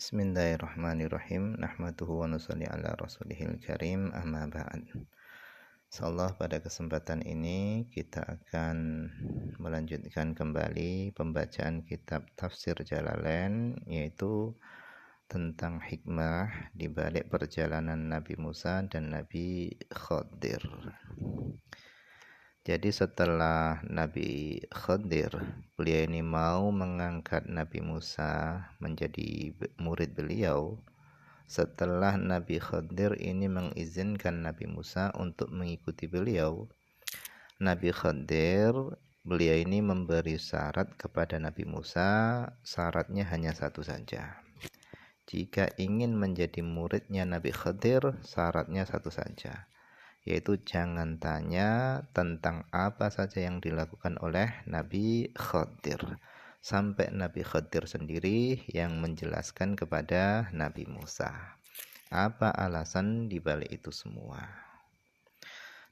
Bismillahirrahmanirrahim. Nahmaduhu wa nusalli ala rasulihil karim, amma ba'd. Insyaallah pada kesempatan ini kita akan melanjutkan kembali pembacaan kitab Tafsir Jalalain, yaitu tentang hikmah di balik perjalanan Nabi Musa dan Nabi Khadir. Jadi setelah Nabi Khadir, beliau ini mau mengangkat Nabi Musa menjadi murid beliau. Setelah Nabi Khadir ini mengizinkan Nabi Musa untuk mengikuti beliau, Nabi Khadir, beliau ini memberi syarat kepada Nabi Musa. Syaratnya hanya satu saja. Jika ingin menjadi muridnya Nabi Khadir, syaratnya satu saja, yaitu jangan tanya tentang apa saja yang dilakukan oleh Nabi Khadir, sampai Nabi Khadir sendiri yang menjelaskan kepada Nabi Musa apa alasan dibalik itu semua.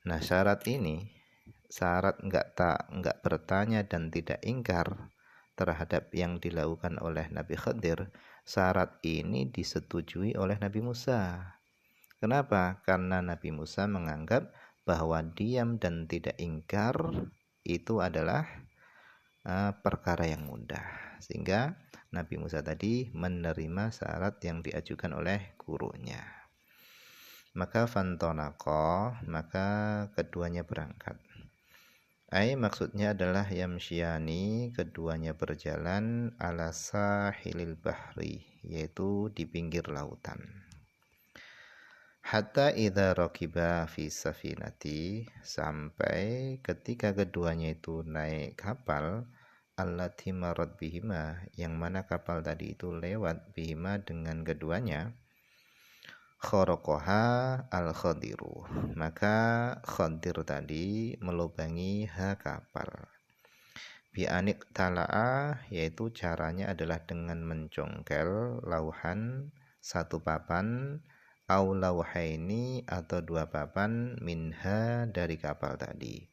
Nah, syarat ini, syarat enggak bertanya dan tidak ingkar terhadap yang dilakukan oleh Nabi Khadir, syarat ini disetujui oleh Nabi Musa. Kenapa? Karena Nabi Musa menganggap bahwa diam dan tidak ingkar itu adalah perkara yang mudah, sehingga Nabi Musa tadi menerima syarat yang diajukan oleh gurunya. Maka fantonako, maka keduanya berangkat. Maksudnya adalah yamsyani, keduanya berjalan ala sahilil bahri, yaitu di pinggir lautan. Hatta idza raqiba fi safinati, sampai ketika keduanya itu naik kapal, allati marat bihima, yang mana kapal tadi itu lewat bihima dengan keduanya, kharaqaha al-khadiru, maka Khadir tadi melubangi kapal. Bi'anik tala'a, yaitu caranya adalah dengan mencongkel lauhan satu papan, au lauhaini, atau dua papan, minha, dari kapal tadi.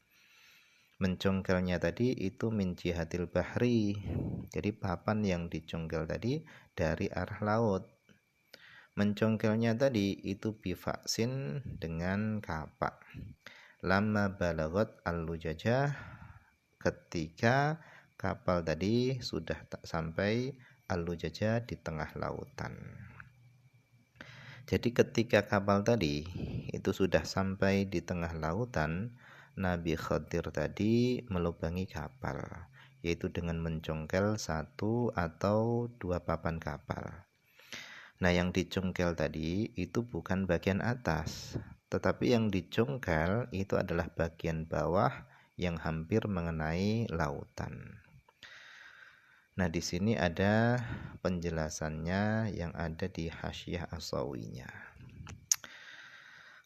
Mencongkelnya tadi itu min jihatil bahri, jadi papan yang dicongkel tadi dari arah laut. Mencongkelnya tadi itu bifaksin, dengan kapak. Lama balagot al-lujajah, ketika kapal tadi sudah sampai al-lujajah, di tengah lautan. Jadi ketika kapal tadi itu sudah sampai di tengah lautan, Nabi Khadir tadi melubangi kapal, yaitu dengan mencongkel satu atau dua papan kapal. Nah, yang dicongkel tadi itu bukan bagian atas, tetapi yang dicongkel itu adalah bagian bawah yang hampir mengenai lautan. Nah, di sini ada penjelasannya yang ada di Hasyiah As-Sawinya.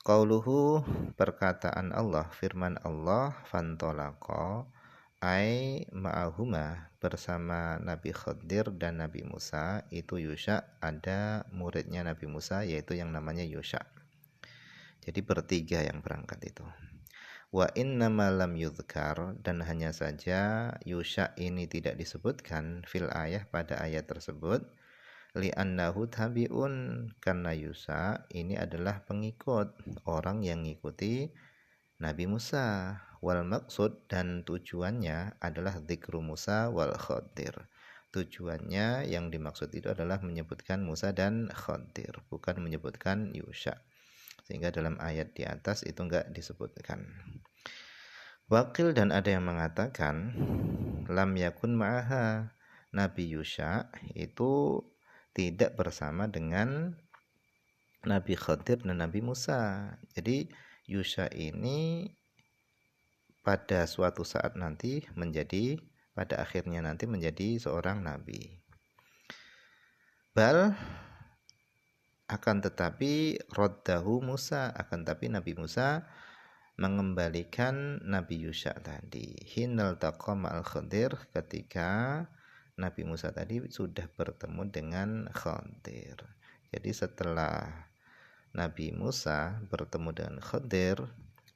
Qauluhu, perkataan Allah, firman Allah, fantolaqa, ai ma'ahuma, bersama Nabi Khadir dan Nabi Musa, itu Yusha, ada muridnya Nabi Musa, yaitu yang namanya Yusha. Jadi bertiga yang berangkat itu. Wa innama lam yudhkar, dan hanya saja Yusha ini tidak disebutkan fil ayah, pada ayat tersebut, li'annahu tabi'un, karena Yusha ini adalah pengikut, orang yang ngikuti Nabi Musa. Wal maksud, dan tujuannya adalah dzikru Musa wal Khadir. Tujuannya yang dimaksud itu adalah menyebutkan Musa dan Khadir, bukan menyebutkan Yusha, sehingga dalam ayat di atas itu enggak disebutkan. Wakil, dan ada yang mengatakan lam yakun ma'aha, Nabi Yusha itu tidak bersama dengan Nabi Khadir dan Nabi Musa. Jadi Yusha ini pada suatu saat nanti menjadi, pada akhirnya nanti menjadi seorang nabi. Bal, akan tetapi raddahu Musa, akan tapi Nabi Musa mengembalikan Nabi Yusha tadi. Hinal taqa ma'al Khadir, ketika Nabi Musa tadi sudah bertemu dengan Khadir. Jadi setelah Nabi Musa bertemu dengan Khadir,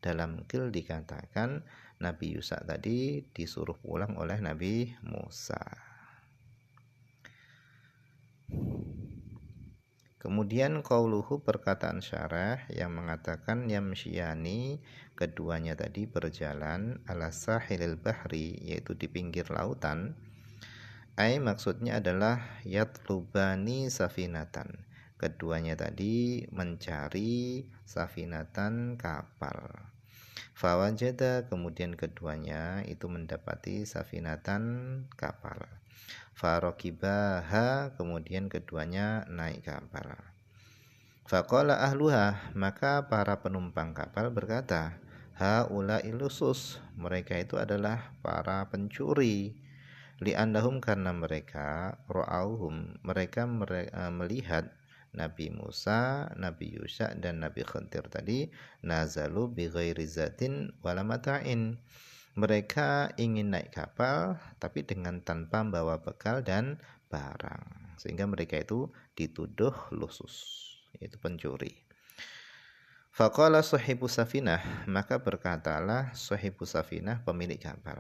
dalam qil dikatakan Nabi Yusha tadi disuruh pulang oleh Nabi Musa. Kemudian qauluhu perkataan syarah yang mengatakan yamsyani, keduanya tadi berjalan ala sahilil bahri, yaitu di pinggir lautan. Maksudnya adalah yatlubani safinatan, keduanya tadi mencari safinatan, kapal. Fawajada, kemudian keduanya itu mendapati safinatan, kapal. Farokibaha, kemudian keduanya naik kapal. Faqala ahluha, maka para penumpang kapal berkata, haula ilusus, mereka itu adalah para pencuri. Li'annahum, karena mereka ra'auhum, mereka melihat Nabi Musa, Nabi Yusha, dan Nabi Khidir tadi nazalu bi ghairi zatin wala mata'in. Mereka ingin naik kapal tapi dengan tanpa membawa bekal dan barang, sehingga mereka itu dituduh lusus, yaitu pencuri. Faqala sahibu safinah, maka berkatalah sahibu safinah, pemilik kapal,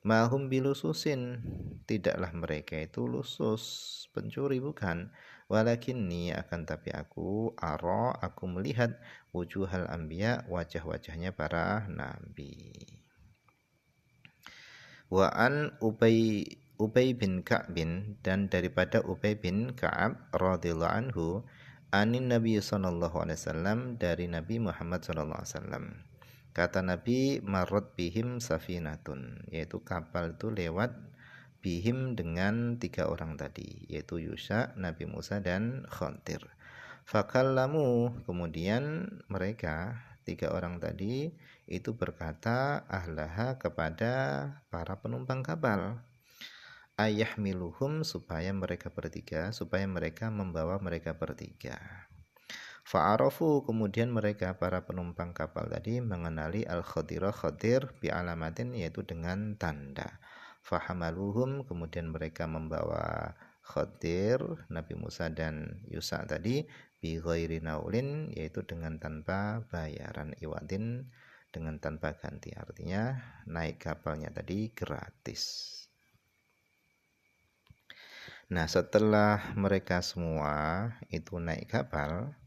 mahum bilususin, tidaklah mereka itu lusus, pencuri bukan, walakinni, akan tapi aku melihat wujuhal anbiya, wajah-wajahnya para nabi. Wa an Ubay bin Ka'bin, dan daripada Ubay bin Ka'ab radhiyallahu anhu, anin Nabi sallallahu alaihi wasallam, dari Nabi Muhammad sallallahu alaihi wasallam. Kata Nabi, marrat bihim safinatun, yaitu kapal itu lewat bihim dengan 3 orang tadi, yaitu Yusha, Nabi Musa, dan Khidir. Fakallamu, kemudian mereka 3 orang tadi itu berkata ahlaha, kepada para penumpang kapal, ayahmiluhum, supaya mereka membawa mereka bertiga. Fa'arafu, kemudian mereka para penumpang kapal tadi mengenali al-Khidira, Khidir, bi alamatin, yaitu dengan tanda. Fahamaluhum, kemudian mereka membawa Khidir, Nabi Musa, dan Yusha tadi bi ghairi naulin, yaitu dengan tanpa bayaran, iwadin, dengan tanpa ganti, artinya naik kapalnya tadi gratis. Nah, setelah mereka semua itu naik kapal,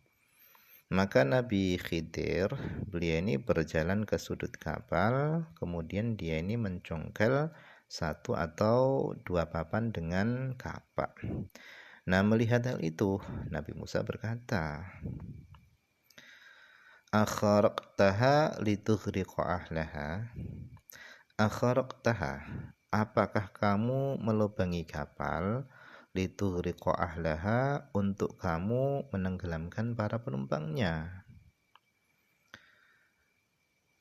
maka Nabi Khidir, beliau ini berjalan ke sudut kapal, kemudian dia ini mencongkel 1 atau 2 papan dengan kapak. Nah, melihat hal itu, Nabi Musa berkata, akharaqtaha litughriqa ahlaha. Akharaqtaha, apakah kamu melubangi kapal, litughriqa ahlaha, untuk kamu menenggelamkan para penumpangnya.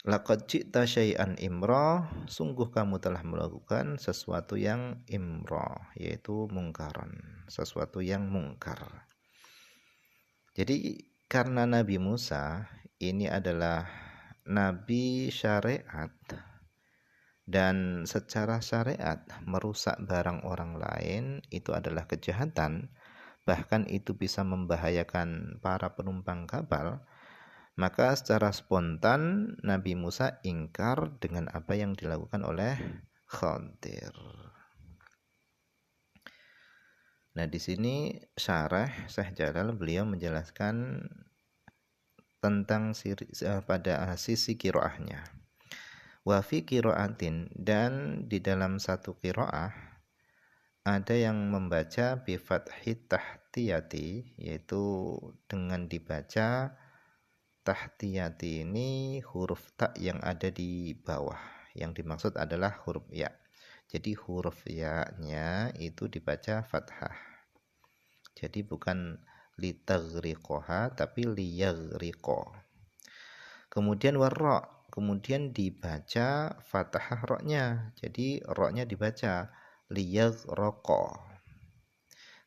Laqad ji'ta syai'an imra, sungguh kamu telah melakukan sesuatu yang imra, yaitu mungkaran, sesuatu yang mungkar. Jadi karena Nabi Musa ini adalah nabi syariat, dan secara syariat merusak barang orang lain itu adalah kejahatan, bahkan itu bisa membahayakan para penumpang kapal, maka secara spontan Nabi Musa ingkar dengan apa yang dilakukan oleh Khidir. Nah, di sini syarah Syekh Jalal, beliau menjelaskan tentang pada sisi qiraahnya. Wa fi qiraatin, dan di dalam satu qiraah ada yang membaca bi fathit tahtiyati, yaitu dengan dibaca tahtiyati ini huruf ta yang ada di bawah, yang dimaksud adalah huruf ya. Jadi huruf ya-nya itu dibaca fathah. Jadi bukan litaghriqoha tapi liyaghriqo. Kemudian warra, kemudian dibaca fathah ro-nya. Jadi ro-nya dibaca liyaghraqa.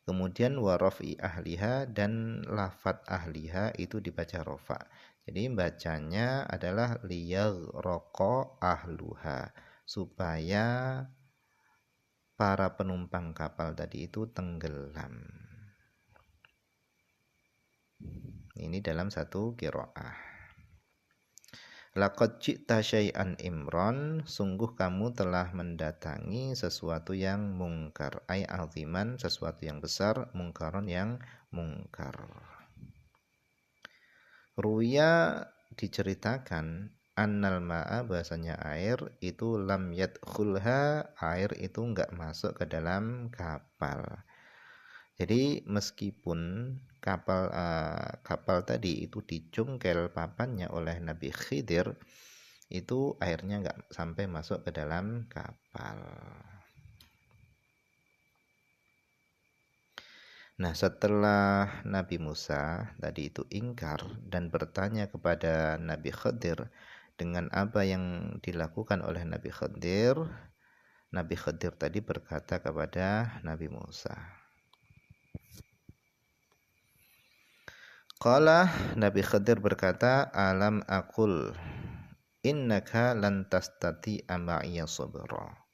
Kemudian warafi ahliha, dan lafat ahliha itu dibaca rofa. Jadi bacanya adalah liyaghraqa ahluha, supaya para penumpang kapal tadi itu tenggelam. Ini dalam satu qiraah. Laqad ji'ta syai'an imron, sungguh kamu telah mendatangi sesuatu yang mungkar, ai aziman, sesuatu yang besar, mungkaron yang mungkar. Ruya diceritakan annal ma'a bahasanya air itu lam yadkhulha, air itu enggak masuk ke dalam kapal. Jadi meskipun kapal tadi itu dicungkel papannya oleh Nabi Khidir, itu airnya enggak sampai masuk ke dalam kapal. Nah, setelah Nabi Musa tadi itu ingkar dan bertanya kepada Nabi Khidir dengan apa yang dilakukan oleh Nabi Khidir tadi berkata kepada Nabi Musa. Qala, Nabi Khidir berkata, alam aqul innaka lan tastati'a ma'iya sabra.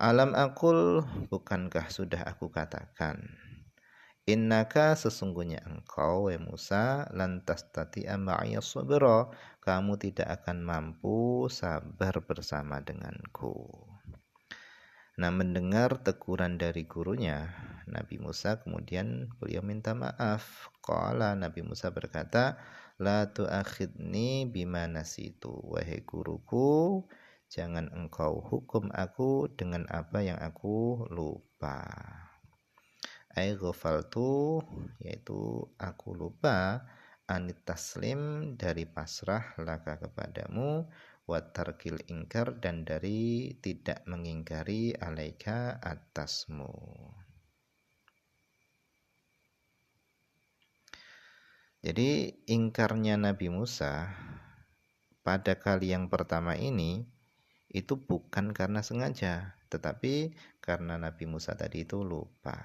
Alam aqul, bukankah sudah aku katakan, innaka sesungguhnya engkau wahai Musa lan tastati'a ma'iya sabra, kamu tidak akan mampu sabar bersama denganku. Nah, mendengar teguran dari gurunya, Nabi Musa kemudian beliau minta maaf. Qala, Nabi Musa berkata, la tu'akhidni bima nasitu. Wahai guruku, jangan engkau hukum aku dengan apa yang aku lupa. Ai ghafaltu, yaitu aku lupa, anit taslim, dari pasrah laka kepadamu, wa tarkil ingkar, dan dari tidak mengingkari alaika atasmu. Jadi ingkarnya Nabi Musa pada kali yang pertama ini itu bukan karena sengaja, tetapi karena Nabi Musa tadi itu lupa.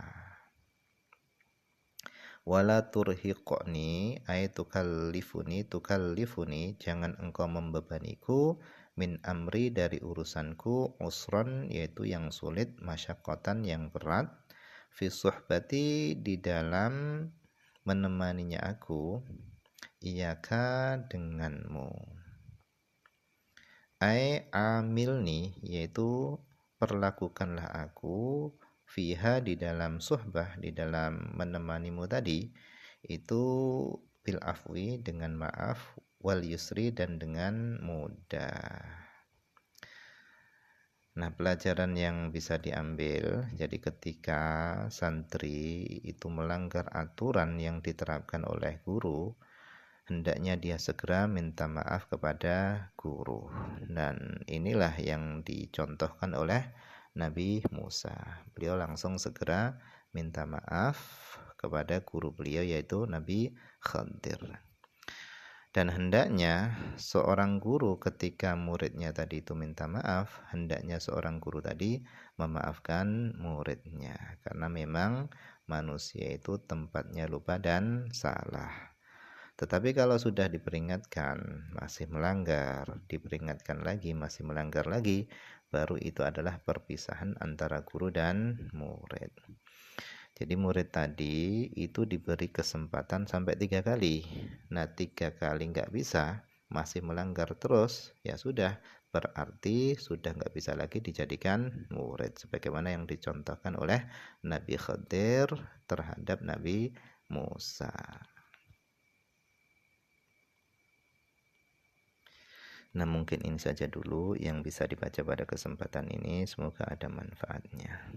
Wala turhiqni ay tukallifuni, jangan engkau membebaniku, min amri, dari urusanku, usron, yaitu yang sulit, masyaqqatan, yang berat, fi suhbati, di dalam menemaninya aku, iyaka, denganmu. Ay amilni, yaitu perlakukanlah aku, fiha, di dalam suhbah, di dalam menemanimu tadi, itu bil afwi, dengan maaf, wal yusri, dan dengan mudah. Nah, pelajaran yang bisa diambil, jadi ketika santri itu melanggar aturan yang diterapkan oleh guru, hendaknya dia segera minta maaf kepada guru. Dan inilah yang dicontohkan oleh Nabi Musa. Beliau langsung segera minta maaf kepada guru beliau, yaitu Nabi Khidir. Dan hendaknya seorang guru ketika muridnya tadi itu minta maaf, hendaknya seorang guru tadi memaafkan muridnya. Karena memang manusia itu tempatnya lupa dan salah. Tetapi kalau sudah diperingatkan masih melanggar, diperingatkan lagi masih melanggar lagi, baru itu adalah perpisahan antara guru dan murid. Jadi murid tadi itu diberi kesempatan sampai 3 kali. Nah, 3 kali nggak bisa, masih melanggar terus, ya sudah, berarti sudah nggak bisa lagi dijadikan murid. Sebagaimana yang dicontohkan oleh Nabi Khidir terhadap Nabi Musa. Nah, mungkin ini saja dulu yang bisa dibaca pada kesempatan ini. Semoga ada manfaatnya.